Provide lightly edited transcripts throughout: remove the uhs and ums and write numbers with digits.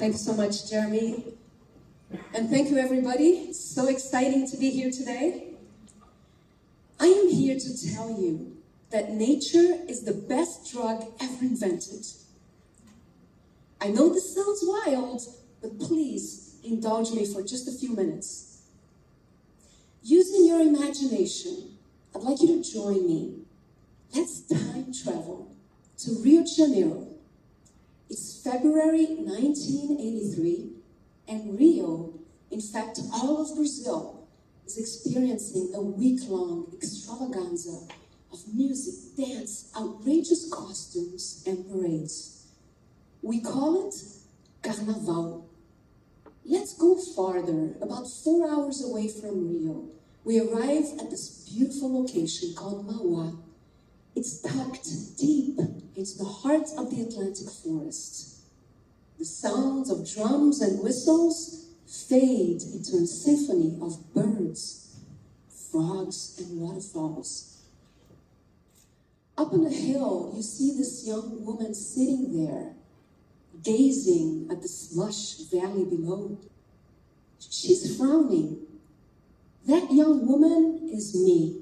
Thank you so much, Jeremy. And thank you, everybody. It's so exciting to be here today. I am here to tell you that nature is the best drug ever invented. I know this sounds wild, but please indulge me for just a few minutes. Using your imagination, I'd like you to join me. Let's time travel to Rio de Janeiro. It's February 1983, and Rio, in fact, all of Brazil, is experiencing a week-long extravaganza of music, dance, outrageous costumes, and parades. We call it Carnaval. Let's go farther, about 4 hours away from Rio. We arrive at this beautiful location called Mauá. It's tucked deep into the heart of the Atlantic forest. The sounds of drums and whistles fade into a symphony of birds, frogs, and waterfalls. Up on the hill, you see this young woman sitting there, gazing at the lush valley below. She's frowning. That young woman is me,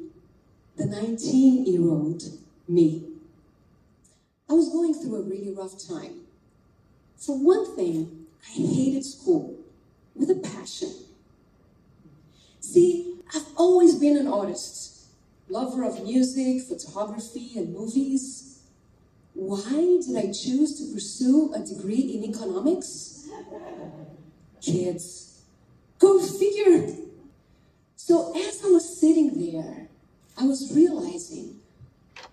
the 19-year-old me. I was going through a really rough time. For one thing, I hated school with a passion. See, I've always been an artist, lover of music, photography, and movies. Why did I choose to pursue a degree in economics? Kids, go figure. So as I was sitting there, I was realizing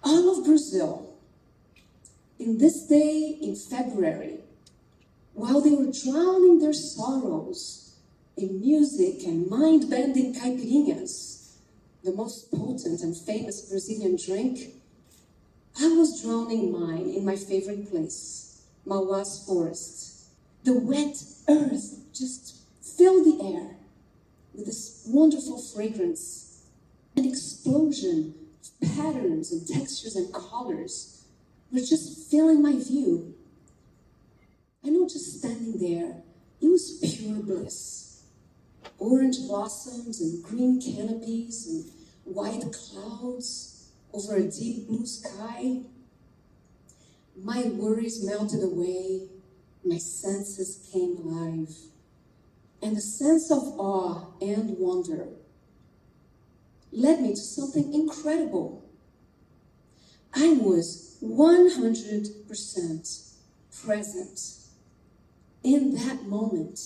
all of Brazil, in this day in February, while they were drowning their sorrows in music and mind-bending caipirinhas, the most potent and famous Brazilian drink, I was drowning mine in my favorite place, Mauá's forest. The wet earth just filled the air with this wonderful fragrance, an explosion of patterns and textures and colors were just filling my view. I know, just standing there, it was pure bliss. Orange blossoms and green canopies and white clouds over a deep blue sky. My worries melted away, my senses came alive, and a sense of awe and wonder led me to something incredible. I was 100% present in that moment.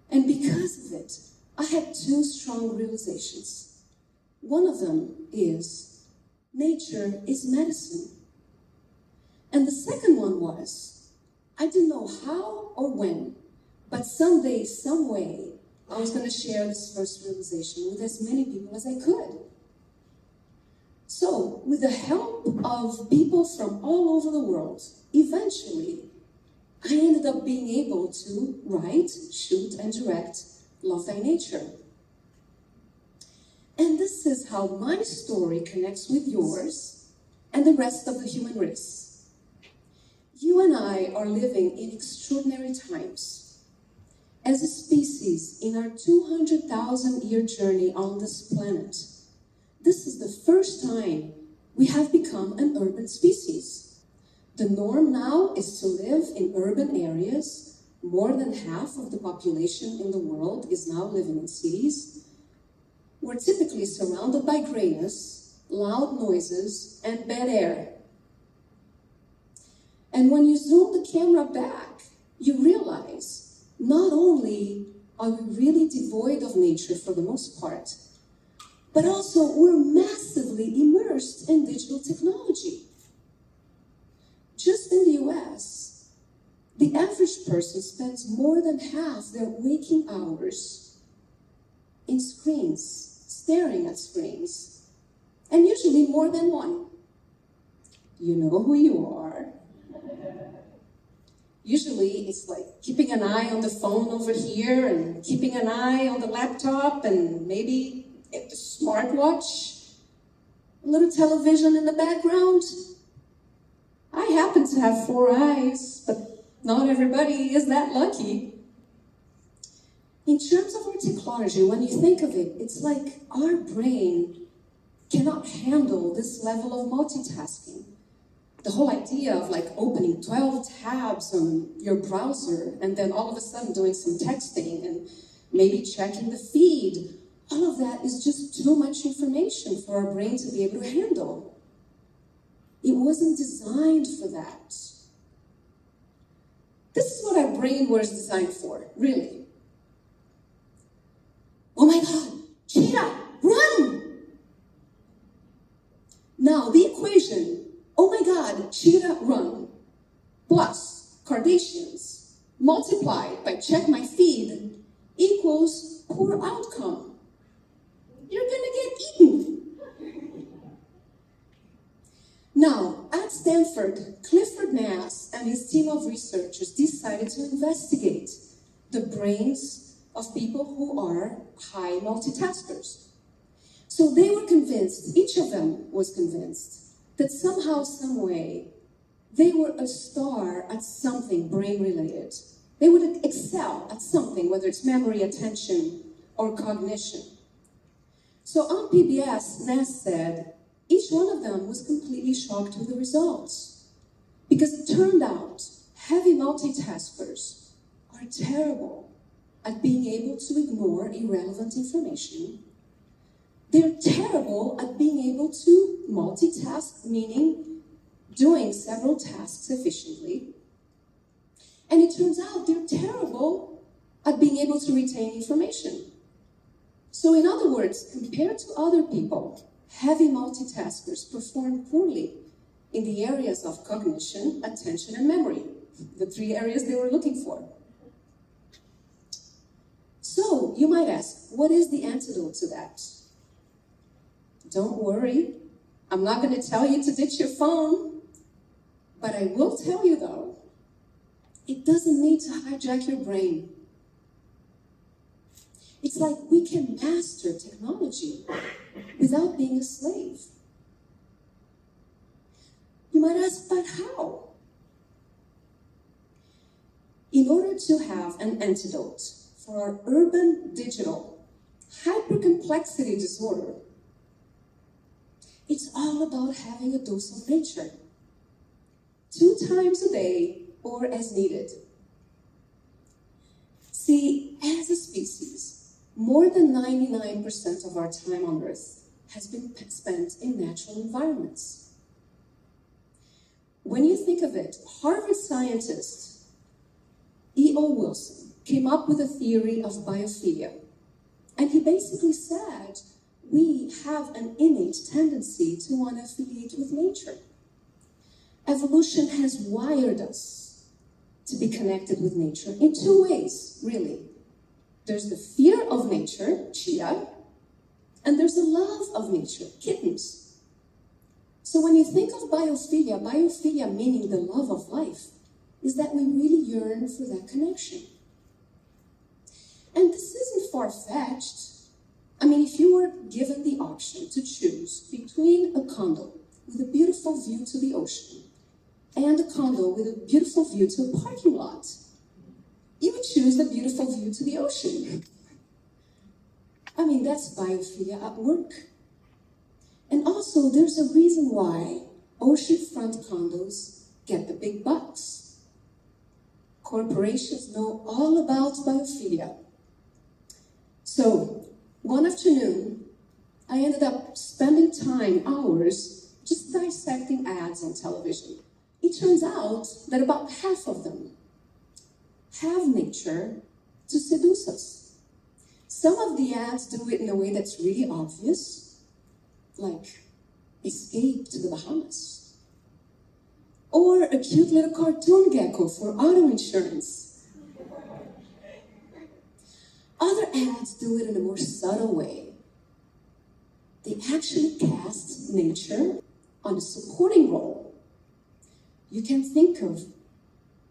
And because of it, I had two strong realizations. One of them is, nature is medicine. And the second one was, I didn't know how or when, but someday, some way, I was going to share this first realization with as many people as I could. So, with the help of people from all over the world, eventually, I ended up being able to write, shoot, and direct Love Thy Nature. And this is how my story connects with yours and the rest of the human race. You and I are living in extraordinary times. As a species, in our 200,000-year journey on this planet, this is the first time we have become an urban species. The norm now is to live in urban areas. More than half of the population in the world is now living in cities. We're typically surrounded by grayness, loud noises, and bad air. And when you zoom the camera back, you realize not only are we really devoid of nature for the most part, but also we're massively immersed in digital technology. Just in the US, the average person spends more than half their waking hours in screens, staring at screens, and usually more than one. You know who you are. Usually it's like keeping an eye on the phone over here and keeping an eye on the laptop and maybe the smartwatch, a little television in the background. I happen to have 4 eyes, but Not everybody is that lucky. In terms of our technology, when you think of it, it's like our brain cannot handle this level of multitasking. The whole idea of like opening 12 tabs on your browser and then all of a sudden doing some texting and maybe checking the feed, all of that is just too much information for our brain to be able to handle. It wasn't designed for that. This is what our brain was designed for, really. Oh my God, cheetah, run! Now the equation, oh my God, cheetah, run, plus Kardashians multiplied by check my feed equals poor outcome. You're gonna get eaten. Now, at Stanford, Clifford Nass and his team of researchers decided to investigate the brains of people who are high multitaskers. So they were convinced, each of them was convinced, that somehow, some way, they were a star at something brain-related. They would excel at something, whether it's memory, attention, or cognition. So on PBS, Nass said, each one of them was completely shocked with the results. Because it turned out, heavy multitaskers are terrible at being able to ignore irrelevant information. They're terrible at being able to multitask, meaning doing several tasks efficiently. And it turns out they're terrible at being able to retain information. So in other words, compared to other people, heavy multitaskers perform poorly in the areas of cognition, attention, and memory, the three areas they were looking for. So you might ask, what is the antidote to that? Don't worry, I'm not going to tell you to ditch your phone, but I will tell you though, it doesn't need to hijack your brain. It's like we can master technology without being a slave. You might ask, but how? In order to have an antidote for our urban digital hypercomplexity disorder, it's all about having a dose of nature. 2 times a day or as needed. See, as a species, more than 99% of our time on Earth has been spent in natural environments. When you think of it, Harvard scientist E.O. Wilson came up with a theory of biophilia. And he basically said, we have an innate tendency to want to affiliate with nature. Evolution has wired us to be connected with nature in 2 ways, really. There's the fear of nature, cheetah, and there's the love of nature, kittens. So when you think of biophilia, biophilia meaning the love of life, is that we really yearn for that connection. And this isn't far-fetched. I mean, if you were given the option to choose between a condo with a beautiful view to the ocean and a condo with a beautiful view to a parking lot, you would choose the beautiful view to the ocean. I mean, that's biophilia at work. And also, there's a reason why oceanfront condos get the big bucks. Corporations know all about biophilia. So, one afternoon, I ended up spending hours, just dissecting ads on television. It turns out that about half of them have nature to seduce us. Some of the ads do it in a way that's really obvious, like escape to the Bahamas. Or a cute little cartoon gecko for auto insurance. Other ads do it in a more subtle way. They actually cast nature on a supporting role. You can think of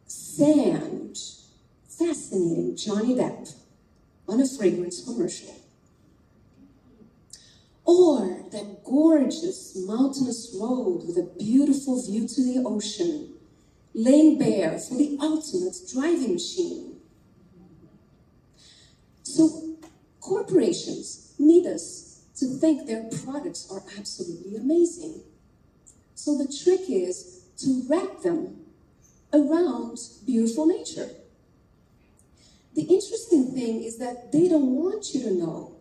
sand, fascinating Johnny Depp on a fragrance commercial. Or that gorgeous mountainous road with a beautiful view to the ocean laying bare for the ultimate driving machine. So corporations need us to think their products are absolutely amazing. So the trick is to wrap them around beautiful nature. The interesting thing is that they don't want you to know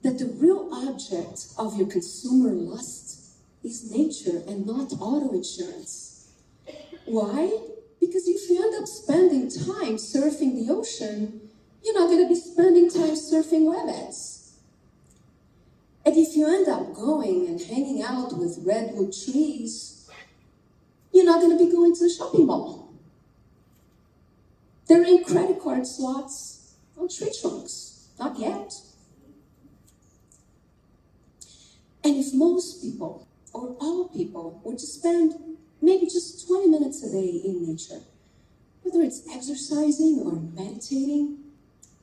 that the real object of your consumer lust is nature and not auto insurance. Why? Because if you end up spending time surfing the ocean, you're not going to be spending time surfing WebEx. And if you end up going and hanging out with redwood trees, you're not going to be going to the shopping mall. There ain't credit card slots on tree trunks. Not yet. And if most people, or all people, were to spend maybe just 20 minutes a day in nature, whether it's exercising or meditating,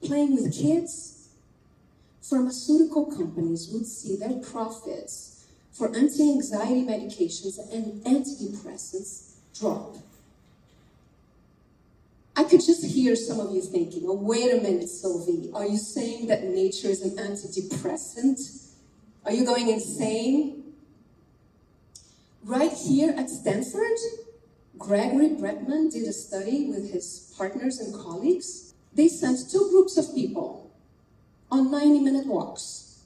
playing with kids, pharmaceutical companies would see their profits for anti-anxiety medications and antidepressants drop. I could just hear some of you thinking, oh, wait a minute, Sylvie, are you saying that nature is an antidepressant? Are you going insane? Right here at Stanford, Gregory Bretman did a study with his partners and colleagues. They sent two groups of people on 90-minute walks.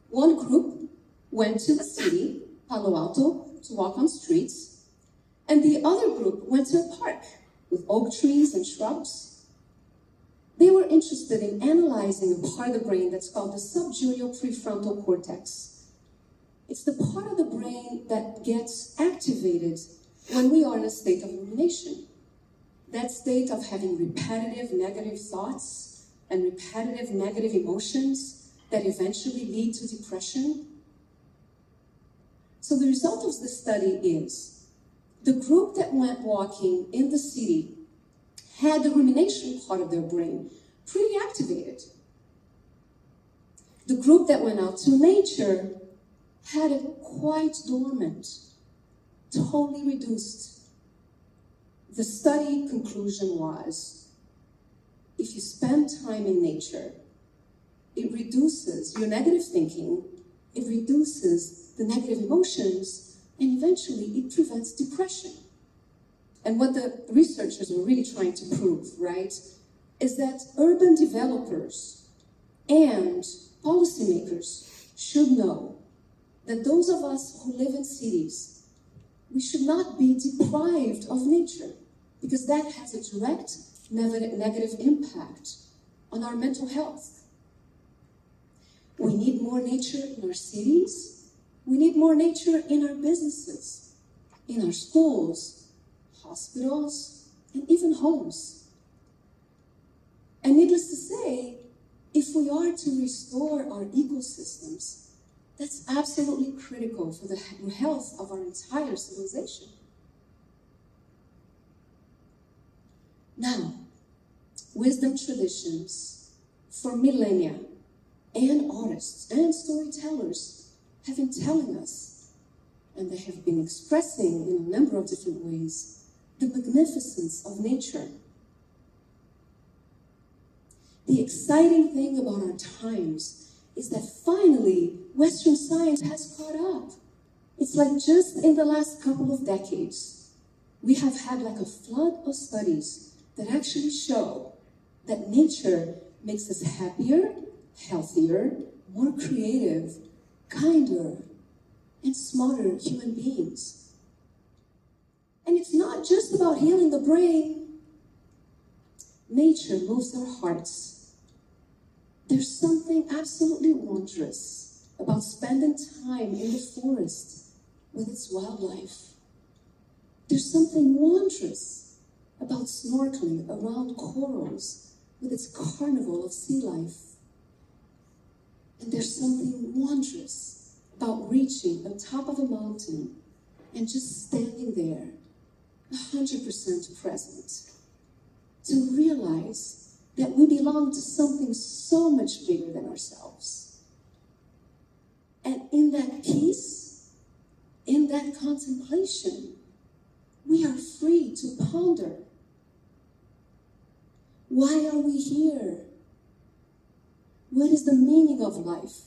One group went to the city, Palo Alto, to walk on streets, and the other group went to a park with oak trees and shrubs. They were interested in analyzing a part of the brain that's called the subjugal prefrontal cortex. It's the part of the brain that gets activated when we are in a state of rumination. That state of having repetitive negative thoughts and repetitive negative emotions that eventually lead to depression. So the result of this study is the group that went walking in the city had the rumination part of their brain pretty activated. The group that went out to nature had it quite dormant, totally reduced. The study conclusion was, if you spend time in nature, it reduces your negative thinking, it reduces the negative emotions, and eventually it prevents depression. And what the researchers were really trying to prove, right, is that urban developers and policymakers should know that those of us who live in cities, we should not be deprived of nature, because that has a direct negative impact on our mental health. We need more nature in our cities. We need more nature in our businesses, in our schools, hospitals, and even homes. And needless to say, if we are to restore our ecosystems, that's absolutely critical for the health of our entire civilization. Now, wisdom traditions for millennia and artists and storytellers have been telling us, and they have been expressing in a number of different ways, the magnificence of nature. The exciting thing about our times is that finally Western science has caught up. It's like just in the last couple of decades, we have had like a flood of studies that actually show that nature makes us happier, healthier, more creative, kinder, and smarter human beings. And it's not just about healing the brain. Nature moves our hearts. There's something absolutely wondrous about spending time in the forest with its wildlife. There's something wondrous about snorkeling around corals with its carnival of sea life. And there's something wondrous about reaching the top of a mountain and just standing there, 100% present, to realize that we belong to something so much bigger than ourselves. And in that peace, in that contemplation, we are free to ponder. Why are we here? What is the meaning of life?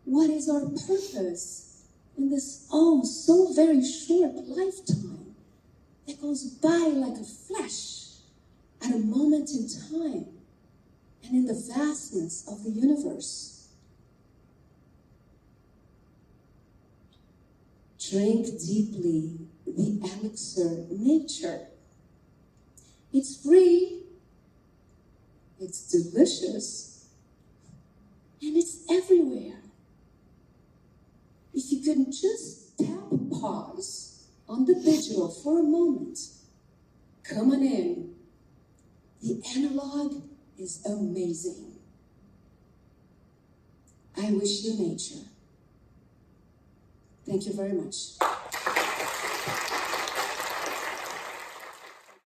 What is our purpose in this, so very short lifetime that goes by like a flash at a moment in time and in the vastness of the universe? Drink deeply the elixir nature. It's free, it's delicious, and it's everywhere. If you can just tap pause on the digital for a moment, come on in. The analog is amazing. I wish you nature. Thank you very much.